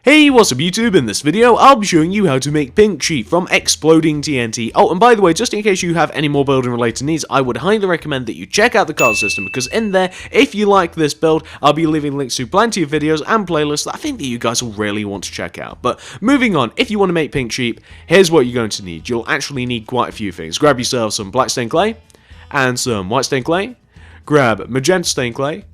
Hey, what's up YouTube? In this video, I'll be showing you how to make pink sheep from ExplodingTNT. Oh, and by the way, just in case you have any more building related needs, I would highly recommend that you check out the card system, because in there, if you like this build, I'll be leaving links to plenty of videos and playlists that I think that you guys will really want to check out. But moving on, if you want to make pink sheep, here's what you're going to need. You'll actually need quite a few things. Grab yourself some black stained clay, and some white stained clay. Grab magenta stained clay,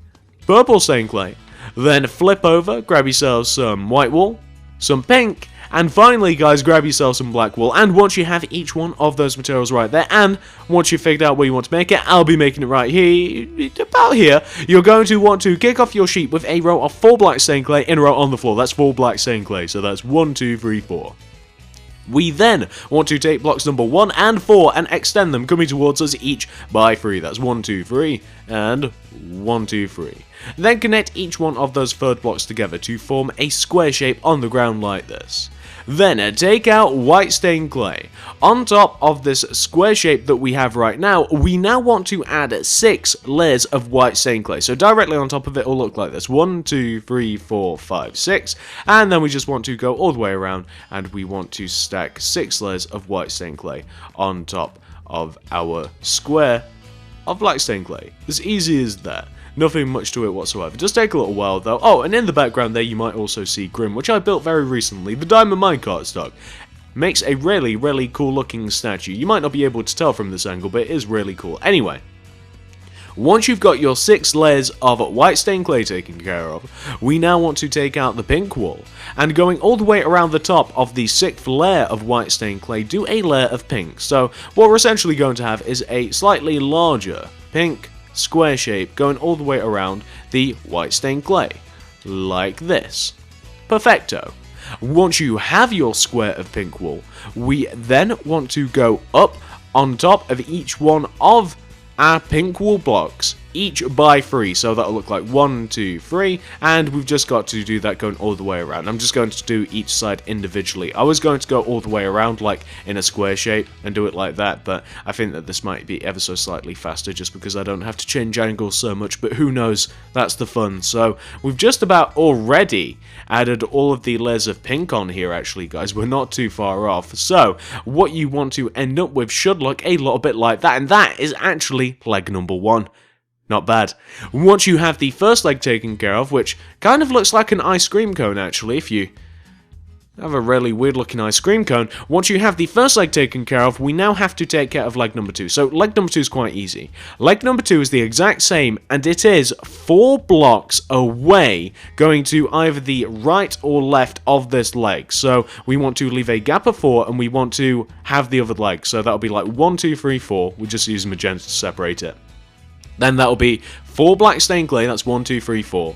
purple stained clay. Then flip over, grab yourselves some white wool, some pink, and finally guys, grab yourself some black wool. And once you have each one of those materials right there, and once you've figured out where you want to make it, I'll be making it right here, about here, you're going to want to kick off your sheep with a row of 4 black stained clay in a row on the floor. That's 4 black stained clay, so that's 1, 2, 3, 4. We then want to take blocks number 1 and 4 and extend them, coming towards us each by 3. That's 1, 2, 3, and 1, 2, 3. Then connect each one of those third blocks together to form a square shape on the ground like this. Then take out white stained clay. On top of this square shape that we have right now, we now want to add 6 layers of white stained clay. So directly on top of it will look like this. 1, 2, 3, 4, 5, 6. And then we just want to go all the way around, and we want to stack 6 layers of white stained clay on top of our square of black stained clay. As easy as that. Nothing much to it whatsoever. Just take a little while though. Oh, and in the background there you might also see Grim, which I built very recently, the diamond minecart stock. Makes a really cool looking statue. You might not be able to tell from this angle, but it is really cool. Anyway, once you've got your 6 layers of white stained clay taken care of, we now want to take out the pink wool, and going all the way around the top of the 6th layer of white stained clay, do a layer of pink. So what we're essentially going to have is a slightly larger pink square shape going all the way around the white stained clay, like this. Perfecto. Once you have your square of pink wool, we then want to go up on top of each one of our pink wool blocks, each by 3, so that'll look like 1, 2, 3, and we've just got to do that going all the way around. I'm just going to do each side individually. I was going to go all the way around like in a square shape and do it like that, but I think that this might be ever so slightly faster just because I don't have to change angles so much, but who knows, that's the fun. So we've just about already added all of the layers of pink on here actually guys, we're not too far off. So what you want to end up with should look a little bit like that, and that is actually leg number 1. Not bad. Once you have the first leg taken care of, which kind of looks like an ice cream cone actually, if you have a really weird looking ice cream cone. Once you have the first leg taken care of, we now have to take care of leg number 2. So leg number 2 is quite easy. Leg number 2 is the exact same, and it is 4 blocks away, going to either the right or left of this leg. So we want to leave a gap of 4, and we want to have the other leg. So that'll be like 1, 2, 3, 4. We just use magenta to separate it. Then that'll be 4 black stained clay, that's 1, 2, 3, 4.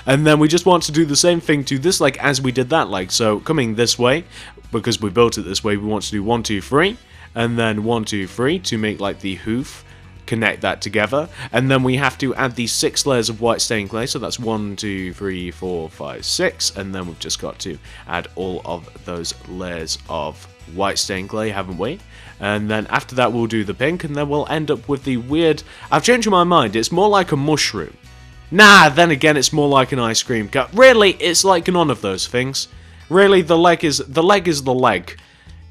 And then we just want to do the same thing to this leg as we did that leg. So coming this way, because we built it this way, we want to do 1, 2, 3, and then 1, 2, 3 to make like the hoof. Connect that together, and then we have to add these 6 layers of white stained clay, so that's 1, 2, 3, 4, 5, 6, and then we've just got to add all of those layers of white stained clay, haven't we? And then after that we'll do the pink, and then we'll end up with the weird, I've changed my mind, it's more like a mushroom. Nah, then again it's more like an ice cream cut. Really, it's like none of those things. Really, the leg is the leg.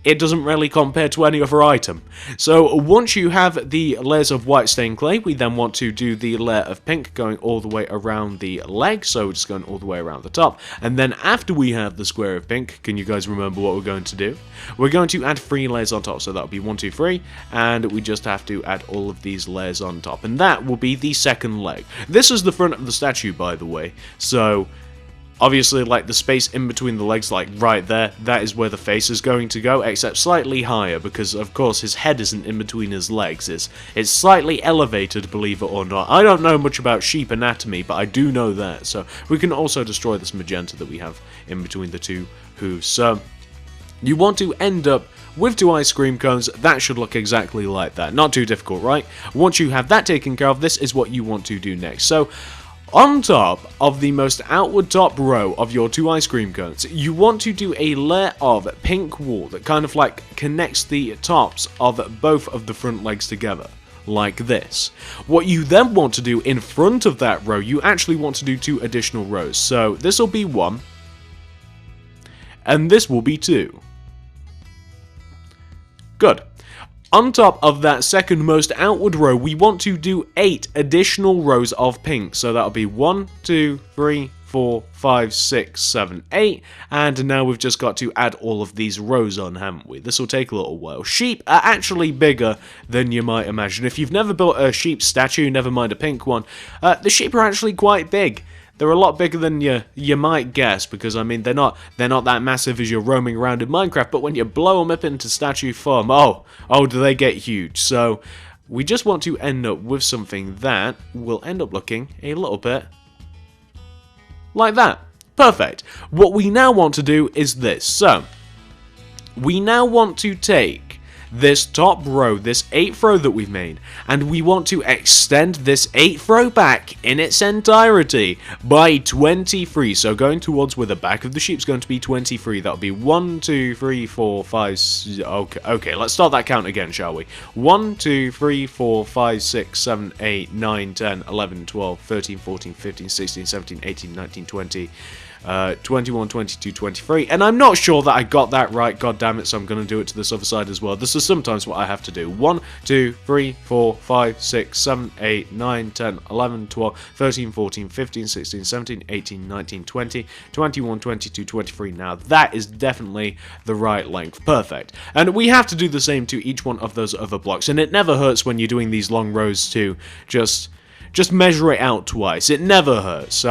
It doesn't really compare to any other item. So once you have the layers of white stained clay, we then want to do the layer of pink going all the way around the leg, so just going all the way around the top. And then after we have the square of pink, can you guys remember what we're going to do? We're going to add 3 layers on top, so that'll be 1, 2, 3, and we just have to add all of these layers on top, and that will be the second leg. This is the front of the statue, by the way, so obviously, like, the space in between the legs, like, right there, that is where the face is going to go, except slightly higher, because, of course, his head isn't in between his legs. It's slightly elevated, believe it or not. I don't know much about sheep anatomy, but I do know that. So, we can also destroy this magenta that we have in between the 2 hooves. So, you want to end up with 2 ice cream cones. That should look exactly like that. Not too difficult, right? Once you have that taken care of, this is what you want to do next. So, on top of the most outward top row of your 2 ice cream cones, you want to do a layer of pink wool that kind of like connects the tops of both of the front legs together, like this. What you then want to do in front of that row, you actually want to do 2 additional rows. So this will be 1, and this will be 2. Good. On top of that second most outward row, we want to do 8 additional rows of pink. So that'll be 1, 2, 3, 4, 5, 6, 7, 8. And now we've just got to add all of these rows on, haven't we? This will take a little while. Sheep are actually bigger than you might imagine. If you've never built a sheep statue, never mind a pink one, the sheep are actually quite big. They're a lot bigger than you might guess, because I mean they're not that massive as you're roaming around in Minecraft, but when you blow them up into statue form, oh do they get huge. So we just want to end up with something that will end up looking a little bit like that. Perfect. What we now want to do is this. So we now want to take this top row, this 8th row that we've made, and we want to extend this 8th row back in its entirety by 23. So going towards where the back of the sheep's going to be 23. That'll be 1, 2, 3, 4, 5, okay, let's start that count again, shall we? 1, 2, 3, 4, 5, 6, 7, 8, 9, 10, 11, 12, 13, 14, 15, 16, 17, 18, 19, 20... 21, 22, 23, and I'm not sure that I got that right, god damn it, so I'm going to do it to this other side as well. This is sometimes what I have to do. 1, 2, 3, 4, 5, 6, 7, 8, 9, 10, 11, 12, 13, 14, 15, 16, 17, 18, 19, 20, 21, 22, 23. Now that is definitely the right length. Perfect. And we have to do the same to each one of those other blocks, and it never hurts when you're doing these long rows to just measure it out twice. It never hurts.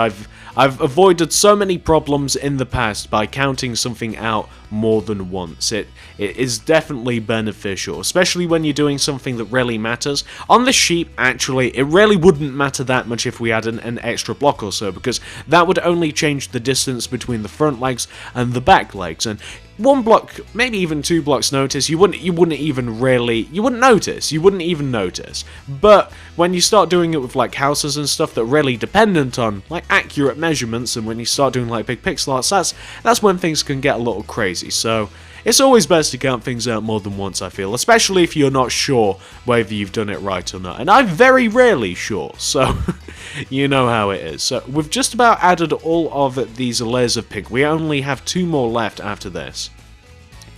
I've avoided so many problems in the past by counting something out more than once. It is definitely beneficial, especially when you're doing something that really matters. On the sheep, actually, it really wouldn't matter that much if we had an extra block or so, because that would only change the distance between the front legs and the back legs, and 1 block, maybe even 2 blocks notice, you wouldn't even notice. But when you start doing it with like houses and stuff that are really dependent on like accurate measurements, and when you start doing like big pixel arts, that's when things can get a little crazy. So it's always best to count things out more than once, I feel, especially if you're not sure whether you've done it right or not. And I'm very rarely sure, so you know how it is. So we've just about added all of these layers of pink. We only have 2 more left after this.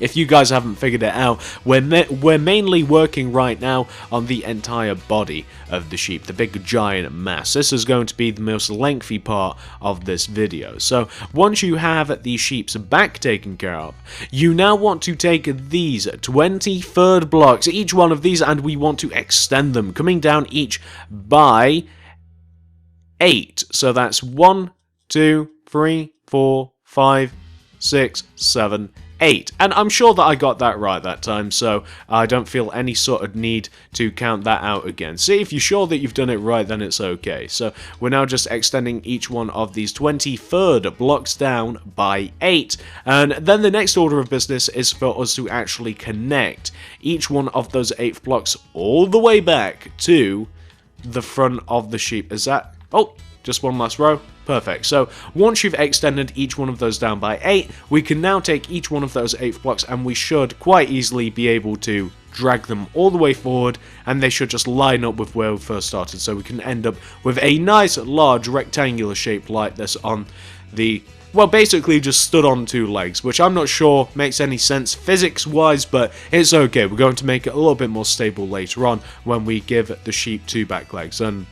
If you guys haven't figured it out, we're mainly working right now on the entire body of the sheep, the big giant mass. This is going to be the most lengthy part of this video. So once you have the sheep's back taken care of, you now want to take these 23rd blocks, each one of these, and we want to extend them, coming down each by 8. So that's 1, 2, 3, 4, 5, 6, 7, 8. And I'm sure that I got that right that time, so I don't feel any sort of need to count that out again. See, if you're sure that you've done it right, then it's okay. So we're now just extending each one of these 23rd blocks down by 8. And then the next order of business is for us to actually connect each one of those 8th blocks all the way back to the front of the sheep. Is that... oh, just one last row. Perfect. So once you've extended each one of those down by 8, we can now take each one of those 8th blocks, and we should quite easily be able to drag them all the way forward, and they should just line up with where we first started. So we can end up with a nice large rectangular shape like this on the... well, basically just stood on 2 legs, which I'm not sure makes any sense physics-wise, but it's okay. We're going to make it a little bit more stable later on when we give the sheep 2 back legs. And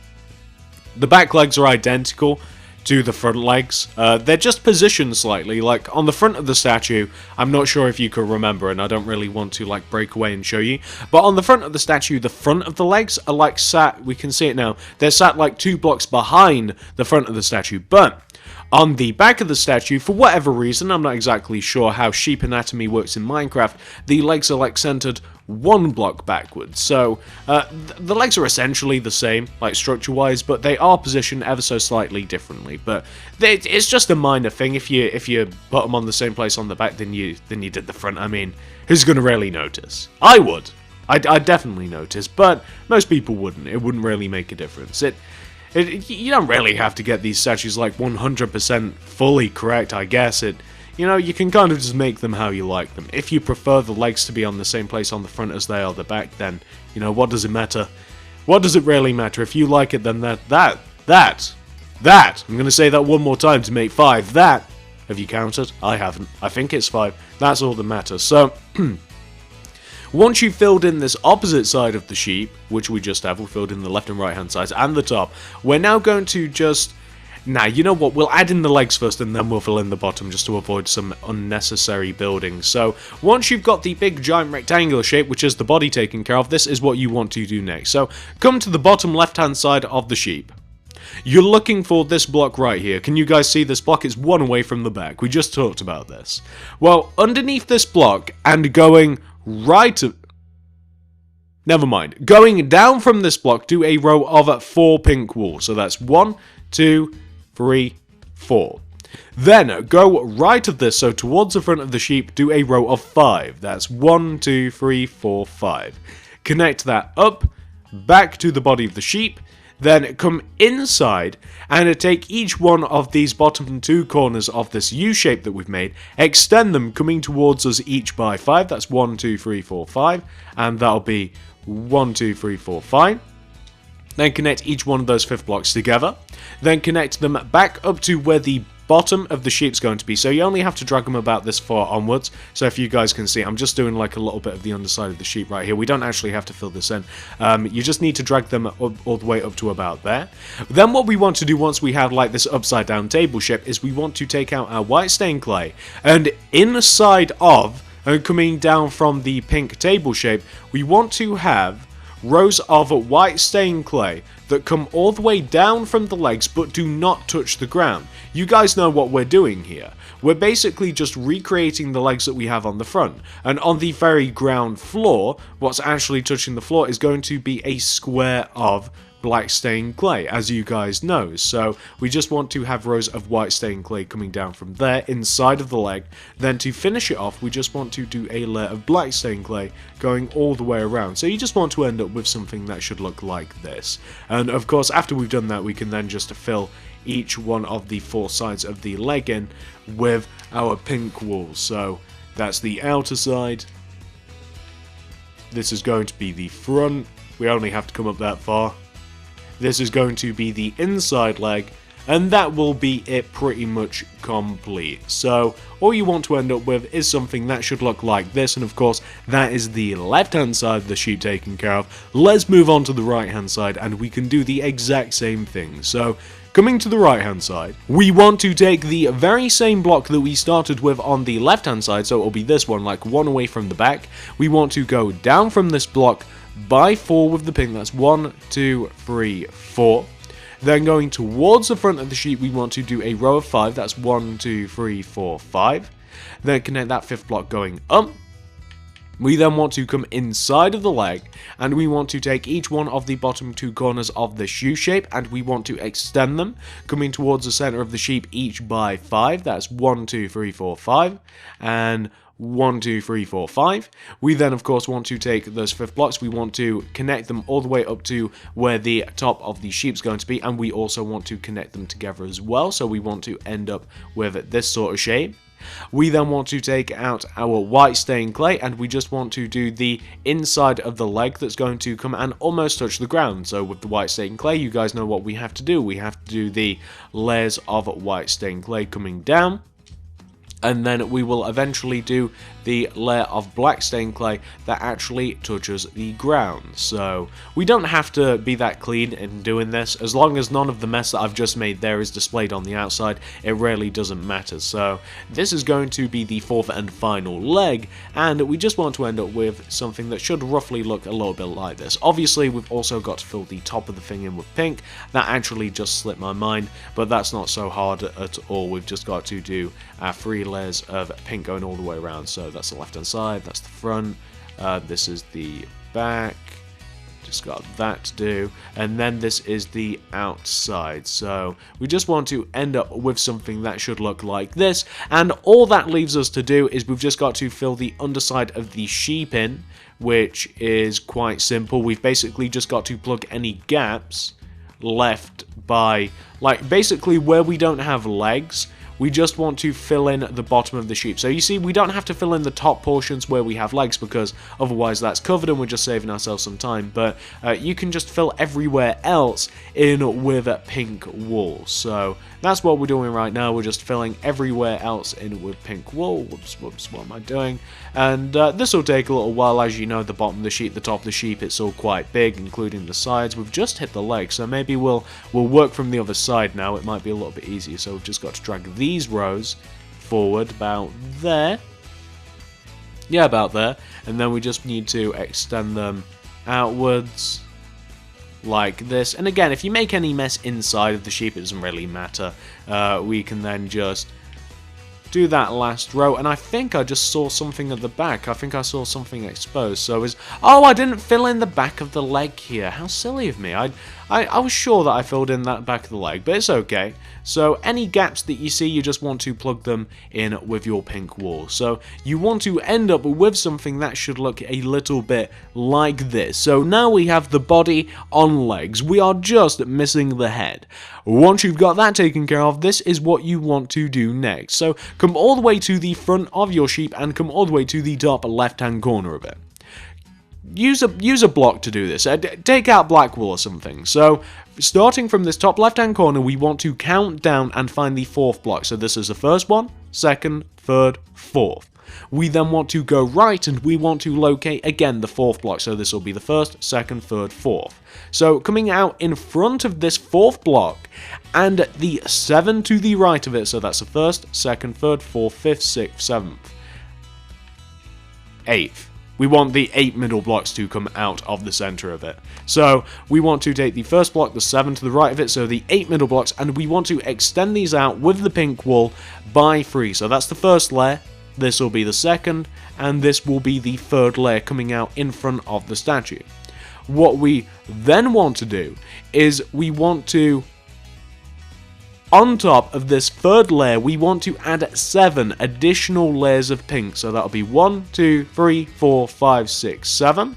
the back legs are identical to the front legs. They're just positioned slightly. Like on the front of the statue, I'm not sure if you can remember, and I don't really want to like break away and show you, but on the front of the statue, the front of the legs are like sat, we can see it now, they're sat like 2 blocks behind the front of the statue. But on the back of the statue, for whatever reason, I'm not exactly sure how sheep anatomy works in Minecraft, the legs are like centered 1 block backwards. So the legs are essentially the same, like structure-wise, but they are positioned ever so slightly differently. But it's just a minor thing. If you put them on the same place on the back than you did the front, I mean, who's gonna really notice? I would. I'd definitely notice, but most people wouldn't. It wouldn't really make a difference. You don't really have to get these statues like 100% fully correct, I guess. You know, you can kind of just make them how you like them. If you prefer the legs to be on the same place on the front as they are the back, then, you know, what does it matter? What does it really matter? If you like it, then that, I'm gonna say that one more time to make 5, that Have you counted? I haven't. I think it's 5. That's all that matters. So, once you've filled in this opposite side of the sheep, which we just have, we filled in the left and right hand sides and the top, we're now going to just... Nah, you know what, we'll add in the legs first and then we'll fill in the bottom just to avoid some unnecessary building. So, once you've got the big giant rectangular shape, which is the body taken care of, this is what you want to do next. So, come to the bottom left hand side of the sheep. You're looking for this block right here. Can you guys see this block? It's one away from the back. We just talked about this. Well, underneath this block and going right... Never mind. Going down from this block, do a row of 4 pink walls. So that's 1, 2, 3, 4. Then go right of this, so towards the front of the sheep, do a row of 5. That's 1, 2, 3, 4, 5. Connect that up, back to the body of the sheep. Then come inside and take each one of these bottom 2 corners of this U shape that we've made, extend them coming towards us each by 5. That's 1, 2, 3, 4, 5. And that'll be 1, 2, 3, 4, 5. Then connect each one of those 5th blocks together. Then connect them back up to where the bottom of the sheep's going to be. So you only have to drag them about this far onwards. So if you guys can see, I'm just doing like a little bit of the underside of the sheep right here. We don't actually have to fill this in. You just need to drag them up, all the way up to about there. Then what we want to do once we have like this upside down table shape is we want to take out our white stained clay, and inside of, and coming down from the pink table shape, we want to have rows of white stained clay that come all the way down from the legs but do not touch the ground. You guys know what we're doing here. We're basically just recreating the legs that we have on the front. And on the very ground floor, what's actually touching the floor is going to be a square of black stained clay, as you guys know. So we just want to have rows of white stained clay coming down from there inside of the leg. Then to finish it off, we just want to do a layer of black stained clay going all the way around. So you just want to end up with something that should look like this. And of course, after we've done that, we can then just fill each one of the 4 sides of the leg in with our pink walls. So that's the outer side. This is going to be the front. We only have to come up that far. This is going to be the inside leg, and that will be it pretty much complete. So all you want to end up with is something that should look like this, and of course that is the left hand side of the sheep taken care of. Let's move on to the right hand side and we can do the exact same thing. So coming to the right hand side, we want to take the very same block that we started with on the left hand side, so it'll be this one, like 1 away from the back. We want to go down from this block by 4 with the pink. That's 1, 2, 3, 4. Then going towards the front of the sheep, we want to do a row of 5. That's 1, 2, 3, 4, 5. Then connect that 5th block going up. We then want to come inside of the leg, and we want to take each one of the bottom 2 corners of this U shape, and we want to extend them, coming towards the center of the sheep each by 5. That's 1, 2, 3, 4, 5. And 1, 2, 3, 4, 5. We then, of course, want to take those 5th blocks. We want to connect them all the way up to where the top of the sheep's going to be, and we also want to connect them together as well. So we want to end up with this sort of shape. We then want to take out our white stained clay, and we just want to do the inside of the leg that's going to come and almost touch the ground. So with the white stained clay, you guys know what we have to do. We have to do the layers of white stained clay coming down. And then we will eventually do the layer of black stained clay that actually touches the ground. So we don't have to be that clean in doing this. As long as none of the mess that I've just made there is displayed on the outside, it really doesn't matter. So this is going to be the 4th and final leg, and we just want to end up with something that should roughly look a little bit like this. Obviously, we've also got to fill the top of the thing in with pink. That actually just slipped my mind, but that's not so hard at all. We've just got to do our 3 layers of pink going all the way around. So that's the left hand side, that's the front, this is the back, just got that to do, and then this is the outside. So we just want to end up with something that should look like this, and all that leaves us to do is we've just got to fill the underside of the sheep in, which is quite simple. We've basically just got to plug any gaps left by, like, basically where we don't have legs, we just want to fill in the bottom of the sheep. So you see, we don't have to fill in the top portions where we have legs, because otherwise that's covered and we're just saving ourselves some time. But you can just fill everywhere else in with pink wool. So that's what we're doing right now. We're just filling everywhere else in with pink wool. Whoops, what am I doing? And this will take a little while. As you know, the bottom of the sheep, the top of the sheep, it's all quite big, including the sides. We've just hit the legs, so maybe we'll work from the other side now. It might be a little bit easier. So we've just got to drag these rows forward about there. Yeah, about there. And then we just need to extend them outwards like this. And again, if you make any mess inside of the sheep, it doesn't really matter. We can then just do that last row, and I think I just saw something at the back. I think I saw something exposed. So oh, I didn't fill in the back of the leg here. How silly of me. I was sure that I filled in that back of the leg, but it's okay. So any gaps that you see, you just want to plug them in with your pink wool. So you want to end up with something that should look a little bit like this. So now we have the body on legs. We are just missing the head. Once you've got that taken care of, this is what you want to do next. So come all the way to the front of your sheep and come all the way to the top left-hand corner of it. Use a block to do this. Take out black wool or something. So starting from this top left-hand corner, we want to count down and find the fourth block. So this is the first one, second, third, fourth. We then want to go right and we want to locate again the fourth block. So this will be the first, second, third, fourth. So coming out in front of this fourth block and the 7 to the right of it. So that's the first, second, third, fourth, fifth, sixth, seventh, eighth. We want the 8 middle blocks to come out of the center of it. So we want to take the first block, the 7 to the right of it, so the 8 middle blocks, and we want to extend these out with the pink wool by 3. So that's the first layer, this will be the second, and this will be the third layer coming out in front of the statue. What we then want to do is we want to, on top of this third layer, we want to add 7 additional layers of pink. So that'll be 1, 2, 3, 4, 5, 6, 7.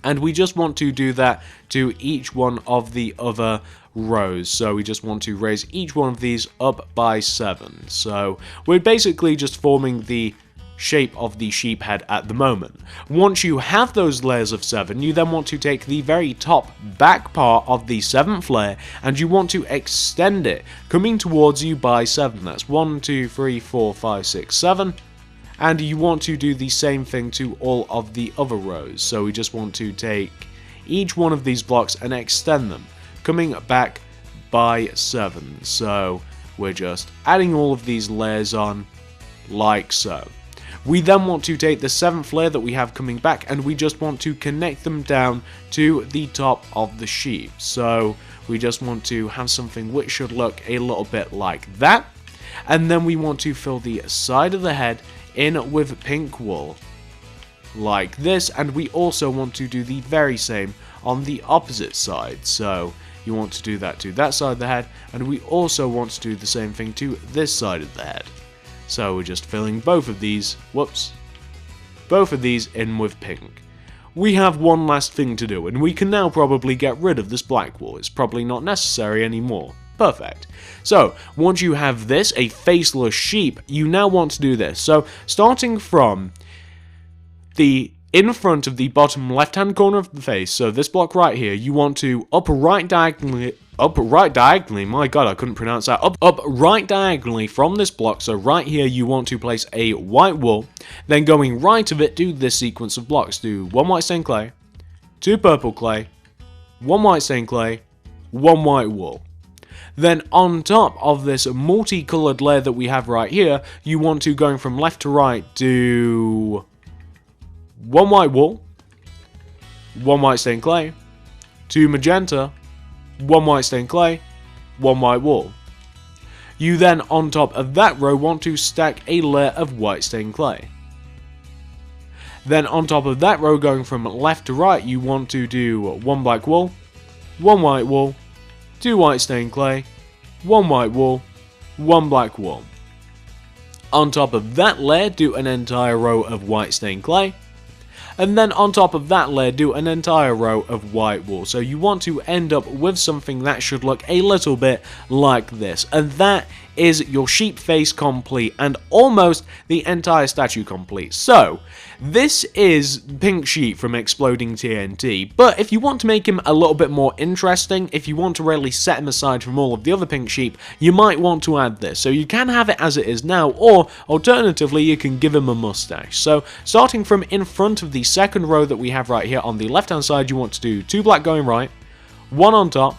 And we just want to do that to each one of the other rows. So we just want to raise each one of these up by 7. So we're basically just forming the shape of the sheep head at the moment. Once you have those layers of 7, you then want to take the very top back part of the 7th layer and you want to extend it coming towards you by 7. That's 1, 2, 3, 4, 5, 6, 7. And you want to do the same thing to all of the other rows. So we just want to take each one of these blocks and extend them coming back by 7. So we're just adding all of these layers on like so. We then want to take the 7th layer that we have coming back and we just want to connect them down to the top of the sheep. So we just want to have something which should look a little bit like that. And then we want to fill the side of the head in with pink wool like this, and we also want to do the very same on the opposite side. So you want to do that to that side of the head, and we also want to do the same thing to this side of the head. So we're just filling both of these, both of these in with pink. We have one last thing to do, and we can now probably get rid of this black wool. It's probably not necessary anymore. Perfect. So, once you have this, a faceless sheep, you now want to do this. So, starting from the in front of the bottom left-hand corner of the face, so this block right here, you want to up right diagonally, my god, I couldn't pronounce that, up right diagonally from this block, so right here you want to place a white wool, then going right of it, do this sequence of blocks. Do 1 white stained clay, 2 purple clay, 1 white stained clay, 1 white wool. Then on top of this multicolored layer that we have right here, you want to, going from left to right, do 1 white wool, 1 white stained clay, 2 magenta, 1 white stained clay, 1 white wool. You then, on top of that row, want to stack a layer of white stained clay. Then on top of that row, going from left to right, you want to do 1 black wool, 1 white wool, 2 white stained clay, 1 white wool, 1 black wool. On top of that layer, do an entire row of white stained clay. And then on top of that layer, do an entire row of white wool. So you want to end up with something that should look a little bit like this. And that is your sheep face complete and almost the entire statue complete. So, this is Pink Sheep from Exploding TNT, but if you want to make him a little bit more interesting, if you want to really set him aside from all of the other Pink Sheep, you might want to add this. So you can have it as it is now, or alternatively you can give him a mustache. So starting from in front of the second row that we have right here on the left hand side, you want to do 2 black going right, 1 on top,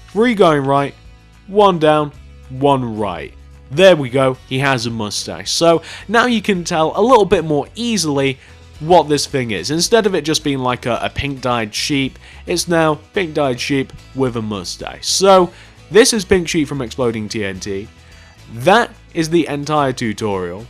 3 going right, 1 down, 1 right. There we go, he has a mustache. So now you can tell a little bit more easily what this thing is. Instead of it just being like a pink dyed sheep, it's now pink dyed sheep with a mustache. So this is Pink Sheep from Exploding TNT. That is the entire tutorial.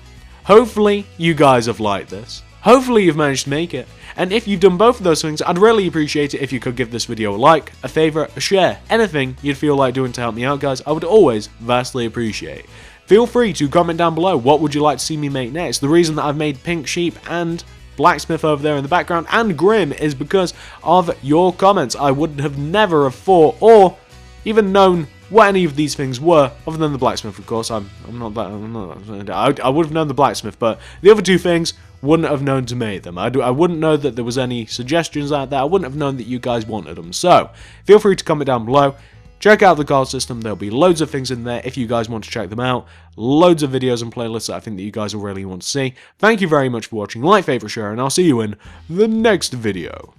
Hopefully you guys have liked this. Hopefully you've managed to make it. And if you've done both of those things, I'd really appreciate it if you could give this video a like, a favourite, a share, anything you'd feel like doing to help me out, guys. I would always vastly appreciate. Feel free to comment down below what would you like to see me make next. The reason that I've made Pink Sheep and Blacksmith over there in the background and Grim is because of your comments. I would have never have thought or even known what any of these things were, other than the blacksmith, of course. I would have known the blacksmith, but the other 2 things wouldn't have known to make them. I wouldn't know that there was any suggestions out there. I wouldn't have known that you guys wanted them. So feel free to comment down below. Check out the card system. There'll be loads of things in there if you guys want to check them out. Loads of videos and playlists that I think that you guys will really want to see. Thank you very much for watching. Like, favorite, share, and I'll see you in the next video.